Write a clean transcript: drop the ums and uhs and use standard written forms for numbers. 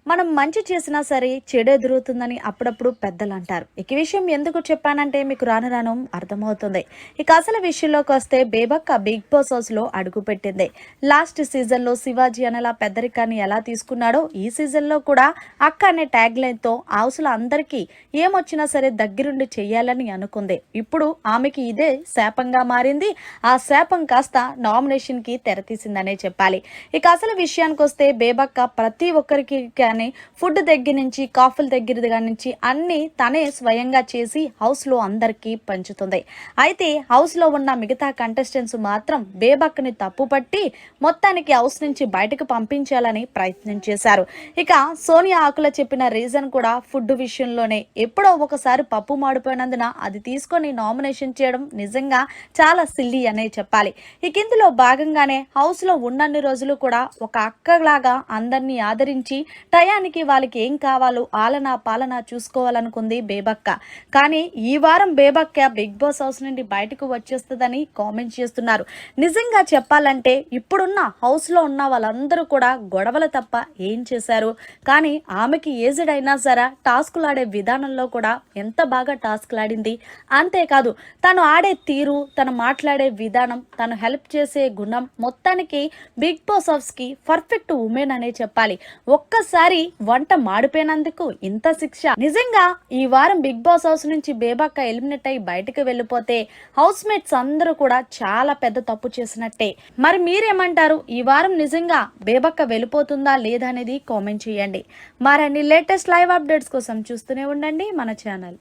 మనం మంచి చేసినా సరే చెడు ఎదురవుతుందని అప్పుడప్పుడు పెద్దలు అంటారు. ఇక ఈ విషయం ఎందుకు చెప్పానంటే మీకు రాను రాను అర్థమవుతుంది. ఇక అసలు విషయంలోకి వస్తే బేబక్క బిగ్ బాస్ హౌస్ లో అడుగు పెట్టింది. లాస్ట్ సీజన్ లో శివాజీ అనేలా పెద్దరికాన్ని ఎలా తీసుకున్నాడో ఈ సీజన్ లో కూడా అక్క అనే ట్యాగ్ లైన్ తో హౌస్ లో అందరికీ ఏమొచ్చినా సరే దగ్గరుండి చెయ్యాలని అనుకుంది. ఇప్పుడు ఆమెకి ఇదే శాపంగా మారింది. ఆ శాపం కాస్త నామినేషన్ కి తెరతీసిందనే చెప్పాలి. ఇక అసలు విషయానికి వస్తే బేబక్క ప్రతి ఒక్కరికి కానీ ఫుడ్ దగ్గర నుంచి కాఫీల దగ్గర నుంచి అన్ని తనే స్వయంగా చేసి హౌస్ లో అందరికీ పంచుతుంది. అయితే హౌస్ లో ఉన్న మిగతా కంటెస్టెంట్స్ మాత్రం బేబక్కని తప్పుపట్టి మొత్తానికి హౌస్ నుంచి బయటకు పంపించాలని ప్రయత్నం చేశారు. ఇక సోనియా ఆకుల చెప్పిన రీజన్ కూడా ఫుడ్ విషయంలోనే. ఎప్పుడో ఒకసారి పప్పు మాడిపోయినందున అది తీసుకొని నామినేషన్ చేయడం నిజంగా చాలా సిల్లీ అనే చెప్పాలి. ఇక ఇందులో భాగంగానే హౌస్ లో ఉన్నన్ని రోజులు కూడా ఒక అక్కలాగా అందరినీ ఆదరించి టయానికి వాళ్ళకి ఏం కావాలో ఆలనా పాలనా చూసుకోవాలనుకుంది బేబక్క. కానీ ఈ వారం బేబక్క బిగ్ బాస్ హౌస్ నుండి బయటకు వచ్చేస్తుందని కామెంట్ చేస్తున్నారు. నిజంగా చెప్పాలంటే ఇప్పుడున్న హౌస్ లో ఉన్న వాళ్ళందరూ కూడా గొడవలు తప్ప ఏం చేశారు? కానీ ఆమెకి ఏజ్డ్ అయినా సరే టాస్కులు ఆడే విధానంలో కూడా ఎంత బాగా టాస్కులు ఆడింది. అంతేకాదు తను ఆడే తీరు, తను మాట్లాడే విధానం, తను హెల్ప్ చేసే గుణం మొత్తానికి బిగ్ బాస్ హౌస్ కి పర్ఫెక్ట్ ఉమెన్ అనే చెప్పాలి. ఒక్కసారి వంట మాడిపోయినందుకు ఇంత శిక్ష. నిజంగా ఈ వారం బిగ్ బాస్ హౌస్ నుంచి బేబక్క ఎలిమినేట్ అయి బయటకు వెళ్ళిపోతే హౌస్ మేట్స్ అందరూ కూడా చాలా పెద్ద తప్పు చేసినట్టే. మరి మీరేమంటారు? ఈ వారం నిజంగా బేబక్క వెళ్ళిపోతుందా లేదా అనేది కామెంట్ చేయండి. మరిన్ని లేటెస్ట్ లైవ్ అప్డేట్స్ కోసం చూస్తూనే ఉండండి మన ఛానల్.